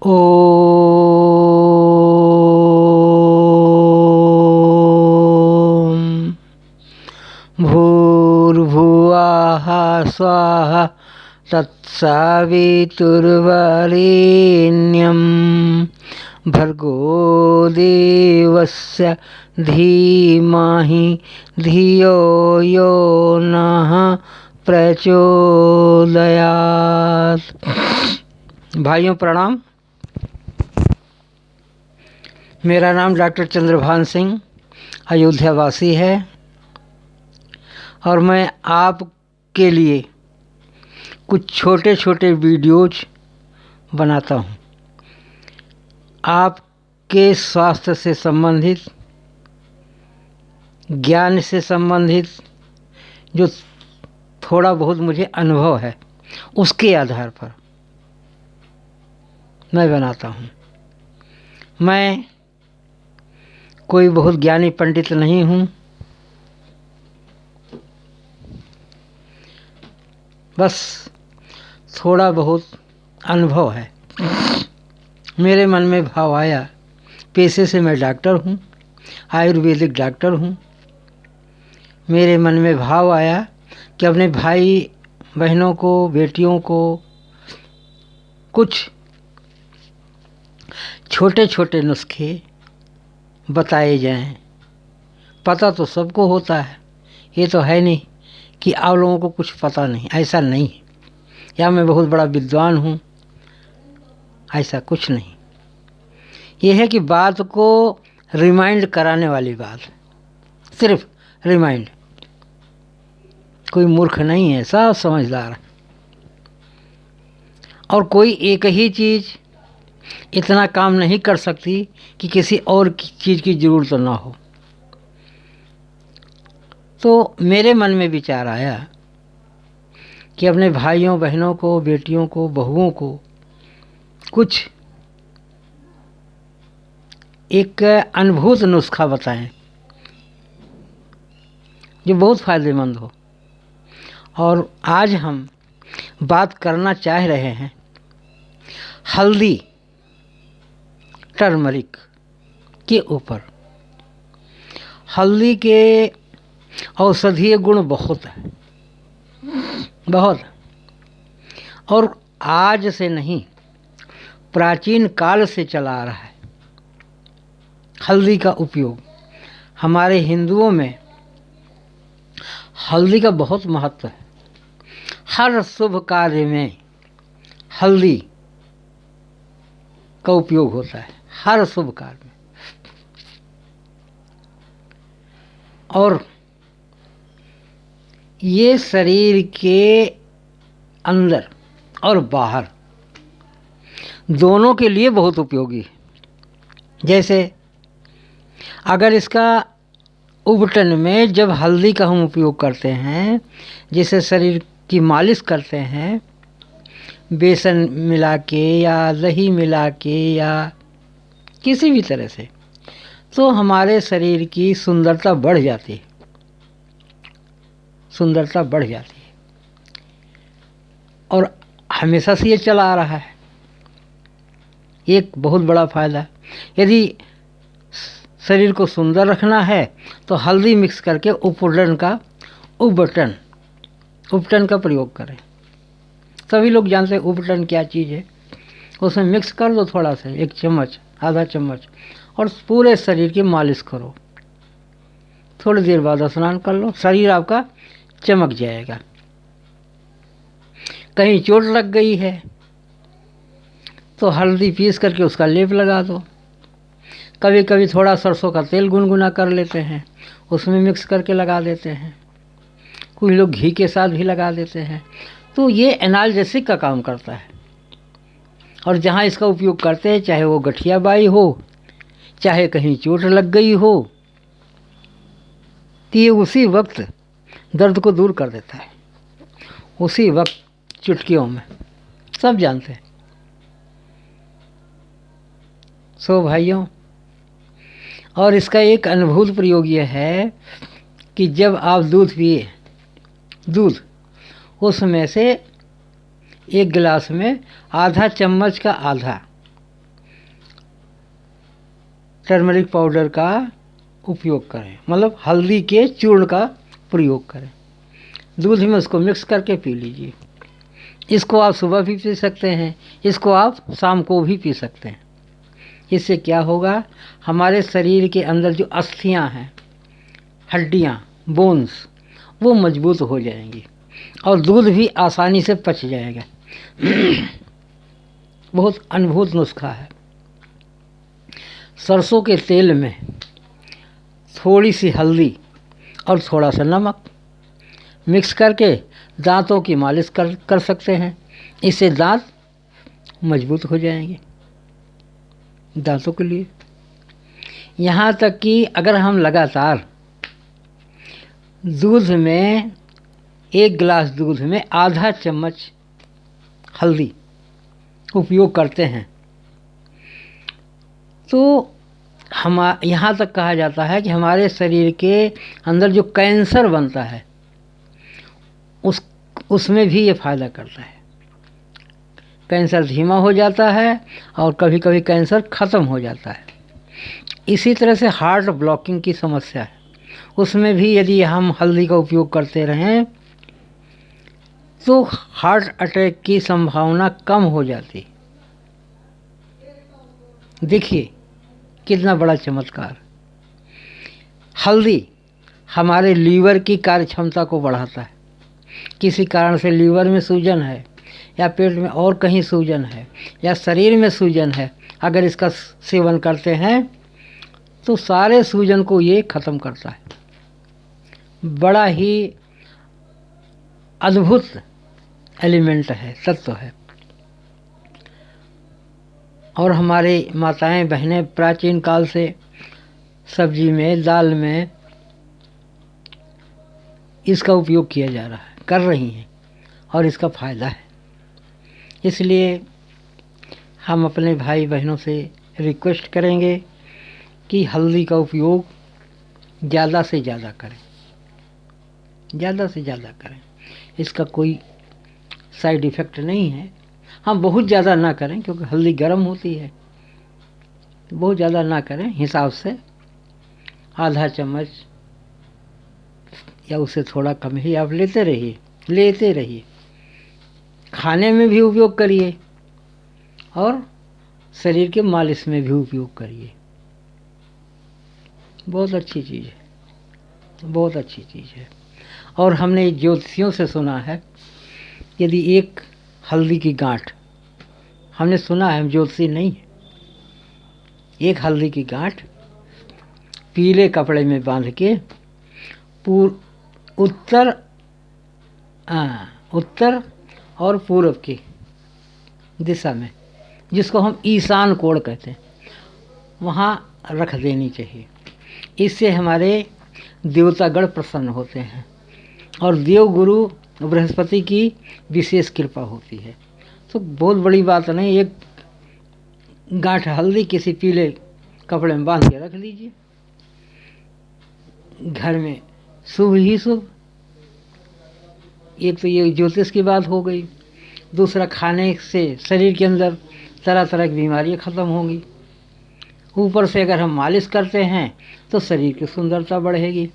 ॐ भूर्भुवः स्वः तत्सवितुर्वरेण्यं भर्गो देवस्य धीमहि धियो यो नः प्रचोदयात्। भाइयों प्रणाम। मेरा नाम डॉक्टर चंद्रभान सिंह अयोध्या वासी है और मैं आपके लिए कुछ छोटे छोटे वीडियोज बनाता हूँ आपके स्वास्थ्य से संबंधित, ज्ञान से संबंधित, जो थोड़ा बहुत मुझे अनुभव है उसके आधार पर मैं बनाता हूँ। मैं कोई बहुत ज्ञानी पंडित नहीं हूँ, बस थोड़ा बहुत अनुभव है। मेरे मन में भाव आया, पेशे से मैं डॉक्टर हूँ, आयुर्वेदिक डॉक्टर हूँ। मेरे मन में भाव आया कि अपने भाई बहनों को, बेटियों को कुछ छोटे छोटे नुस्खे बताए जाएं। पता तो सबको होता है, ये तो है नहीं कि आप लोगों को कुछ पता नहीं, ऐसा नहीं। या मैं बहुत बड़ा विद्वान हूँ, ऐसा कुछ नहीं। ये है कि बात को रिमाइंड कराने वाली बात, सिर्फ रिमाइंड। कोई मूर्ख नहीं है, सब समझदार है। और कोई एक ही चीज़ इतना काम नहीं कर सकती कि किसी और चीज़ की ज़रूरत ना हो। तो मेरे मन में विचार आया कि अपने भाइयों बहनों को, बेटियों को, बहुओं को कुछ एक अनुभूत नुस्खा बताएं जो बहुत फ़ायदेमंद हो। और आज हम बात करना चाह रहे हैं हल्दी, टर्मरिक के ऊपर। हल्दी के औषधीय गुण बहुत है, बहुत। और आज से नहीं, प्राचीन काल से चला आ रहा है हल्दी का उपयोग। हमारे हिंदुओं में हल्दी का बहुत महत्व है। हर शुभ कार्य में हल्दी का उपयोग होता है, हर शुभ कार्य में। और ये शरीर के अंदर और बाहर दोनों के लिए बहुत उपयोगी है। जैसे अगर इसका उबटन में जब हल्दी का हम उपयोग करते हैं, जैसे शरीर की मालिश करते हैं बेसन मिला के या दही मिला के या किसी भी तरह से, तो हमारे शरीर की सुंदरता बढ़ जाती है, सुंदरता बढ़ जाती है। और हमेशा से ये चला आ रहा है। एक बहुत बड़ा फ़ायदा, यदि शरीर को सुंदर रखना है तो हल्दी मिक्स करके उबटन का प्रयोग करें। सभी लोग जानते हैं उबटन क्या चीज़ है। उसमें मिक्स कर दो थोड़ा सा, 1 चम्मच, आधा चम्मच, और पूरे शरीर की मालिश करो। थोड़ी देर बाद स्नान कर लो, शरीर आपका चमक जाएगा। कहीं चोट लग गई है तो हल्दी पीस करके उसका लेप लगा दो। कभी कभी थोड़ा सरसों का तेल गुनगुना कर लेते हैं, उसमें मिक्स करके लगा देते हैं। कुछ लोग घी के साथ भी लगा देते हैं। तो ये एनाल्जेसिक का काम करता है। और जहाँ इसका उपयोग करते हैं, चाहे वो गठियाबाई हो, चाहे कहीं चोट लग गई हो, तो ये उसी वक्त दर्द को दूर कर देता है, उसी वक्त, चुटकियों में। सब जानते हैं। सो भाइयों, और इसका एक अनुभूत प्रयोग यह है कि जब आप दूध पिए, दूध उसमें से 1 गिलास में आधा चम्मच का आधा टर्मरिक पाउडर का उपयोग करें, मतलब हल्दी के चूर्ण का प्रयोग करें। दूध में उसको मिक्स करके पी लीजिए। इसको आप सुबह भी पी सकते हैं, इसको आप शाम को भी पी सकते हैं। इससे क्या होगा, हमारे शरीर के अंदर जो अस्थियां हैं, हड्डियां, बोन्स, वो मजबूत हो जाएंगी और दूध भी आसानी से पच जाएगा। बहुत अद्भुत नुस्खा है। सरसों के तेल में थोड़ी सी हल्दी और थोड़ा सा नमक मिक्स करके दांतों की मालिश कर सकते हैं। इससे दांत मजबूत हो जाएंगे दांतों के लिए। यहाँ तक कि अगर हम लगातार दूध में, 1 गिलास दूध में आधा चम्मच हल्दी उपयोग करते हैं, तो हम यहाँ तक कहा जाता है कि हमारे शरीर के अंदर जो कैंसर बनता है उसमें भी ये फायदा करता है। कैंसर धीमा हो जाता है और कभी कभी कैंसर ख़त्म हो जाता है। इसी तरह से हार्ट ब्लॉकिंग की समस्या है, उसमें भी यदि हम हल्दी का उपयोग करते रहें तो हार्ट अटैक की संभावना कम हो जाती। देखिए कितना बड़ा चमत्कार। हल्दी हमारे लीवर की कार्य क्षमता को बढ़ाता है। किसी कारण से लीवर में सूजन है या पेट में और कहीं सूजन है या शरीर में सूजन है, अगर इसका सेवन करते हैं तो सारे सूजन को ये ख़त्म करता है। बड़ा ही अद्भुत एलिमेंट है, तत्व है। और हमारे माताएं बहनें प्राचीन काल से सब्जी में, दाल में इसका उपयोग किया जा रहा है, कर रही हैं, और इसका फ़ायदा है। इसलिए हम अपने भाई बहनों से रिक्वेस्ट करेंगे कि हल्दी का उपयोग ज़्यादा से ज़्यादा करें, ज़्यादा से ज़्यादा करें। इसका कोई साइड इफ़ेक्ट नहीं है। हम बहुत ज़्यादा ना करें क्योंकि हल्दी गर्म होती है, बहुत ज़्यादा ना करें, हिसाब से आधा चम्मच या उससे थोड़ा कम ही आप लेते रहिए। खाने में भी उपयोग करिए और शरीर के मालिश में भी उपयोग करिए। बहुत अच्छी चीज़ है, बहुत अच्छी चीज़ है। और हमने ज्योतिषियों से सुना है, यदि एक हल्दी की गांठ, हमने सुना है, हम ज्योतिषी नहीं है, एक हल्दी की गांठ पीले कपड़े में बांध के उत्तर और पूर्व की दिशा में, जिसको हम ईशान कोण कहते हैं, वहाँ रख देनी चाहिए। इससे हमारे देवतागण प्रसन्न होते हैं और देवगुरु बृहस्पति की विशेष कृपा होती है। तो बहुत बड़ी बात नहीं, एक गांठ हल्दी किसी पीले कपड़े में बांध के रख लीजिए, घर में शुभ ही शुभ। एक तो ये ज्योतिष की बात हो गई, दूसरा खाने से शरीर के अंदर तरह तरह की बीमारियां ख़त्म होंगी। ऊपर से अगर हम मालिश करते हैं तो शरीर की सुंदरता बढ़ेगी।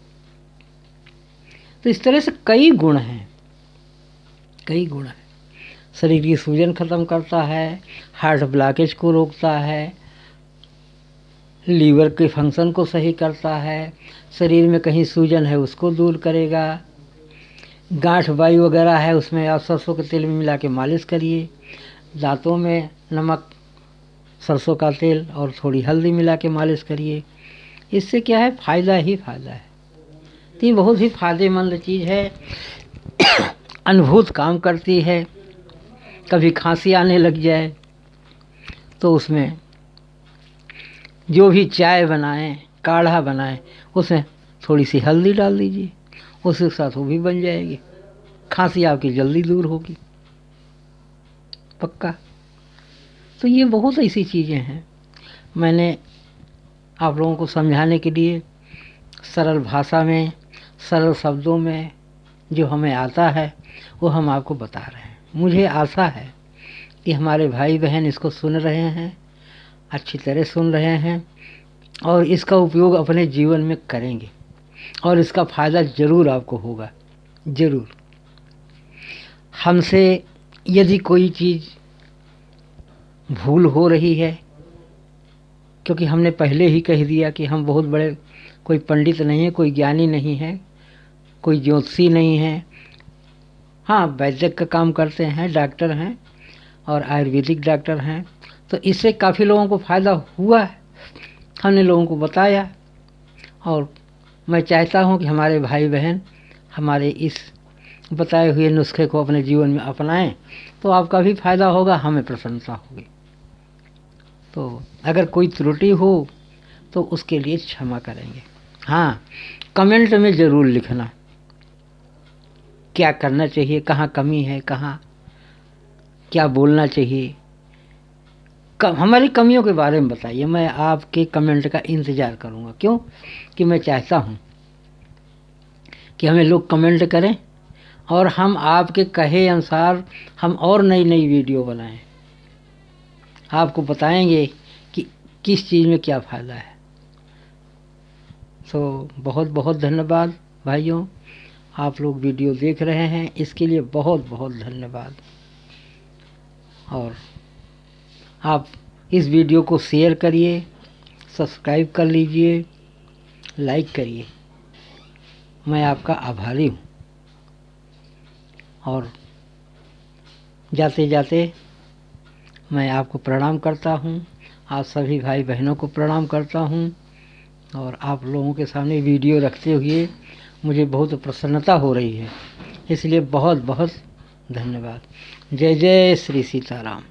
तो इस तरह से कई गुण हैं। शरीर की सूजन ख़त्म करता है, हार्ट ब्लॉकेज को रोकता है, लीवर के फंक्शन को सही करता है, शरीर में कहीं सूजन है उसको दूर करेगा। गांठ वायु वगैरह है उसमें आप सरसों के तेल में मिला के मालिश करिए। दांतों में नमक, सरसों का तेल और थोड़ी हल्दी मिला के मालिश करिए। इससे क्या है, फ़ायदा ही फ़ायदा है। तो ये बहुत ही फ़ायदेमंद चीज़ है, अद्भुत काम करती है। कभी खांसी आने लग जाए तो उसमें जो भी चाय बनाएं, काढ़ा बनाएं, उसमें थोड़ी सी हल्दी डाल दीजिए, उसके साथ वो भी बन जाएगी। खांसी आपकी जल्दी दूर होगी, पक्का। तो ये बहुत ऐसी चीज़ें हैं, मैंने आप लोगों को समझाने के लिए सरल भाषा में, सरल शब्दों में जो हमें आता है वो हम आपको बता रहे हैं। मुझे आशा है कि हमारे भाई बहन इसको सुन रहे हैं, अच्छी तरह सुन रहे हैं और इसका उपयोग अपने जीवन में करेंगे और इसका फ़ायदा ज़रूर आपको होगा, ज़रूर। हमसे यदि कोई चीज़ भूल हो रही है, क्योंकि हमने पहले ही कह दिया कि हम बहुत बड़े कोई पंडित नहीं है, कोई ज्ञानी नहीं है, कोई ज्योतिषी नहीं है। हाँ, वैद्यक का काम करते हैं, डॉक्टर हैं और आयुर्वेदिक डॉक्टर हैं, तो इससे काफ़ी लोगों को फ़ायदा हुआ है, हमने लोगों को बताया। और मैं चाहता हूँ कि हमारे भाई बहन हमारे इस बताए हुए नुस्खे को अपने जीवन में अपनाएं, तो आपका भी फ़ायदा होगा, हमें प्रसन्नता होगी। तो अगर कोई त्रुटि हो तो उसके लिए क्षमा करेंगे। हाँ, कमेंट में ज़रूर लिखना क्या करना चाहिए, कहाँ कमी है, कहाँ क्या बोलना चाहिए, हमारी कमियों के बारे में बताइए। मैं आपके कमेंट का इंतज़ार करूँगा। क्यों कि मैं चाहता हूँ कि हमें लोग कमेंट करें और हम आपके कहे अनुसार हम और नई नई वीडियो बनाएं, आपको बताएंगे कि किस चीज़ में क्या फ़ायदा है। तो बहुत बहुत धन्यवाद भाइयों, आप लोग वीडियो देख रहे हैं, इसके लिए बहुत बहुत धन्यवाद। और आप इस वीडियो को शेयर करिए, सब्सक्राइब कर लीजिए, लाइक करिए, मैं आपका आभारी हूँ। और जाते जाते मैं आपको प्रणाम करता हूँ, आप सभी भाई बहनों को प्रणाम करता हूँ। और आप लोगों के सामने वीडियो रखते हुए मुझे बहुत प्रसन्नता हो रही है, इसलिए बहुत बहुत धन्यवाद। जय जय श्री सीताराम।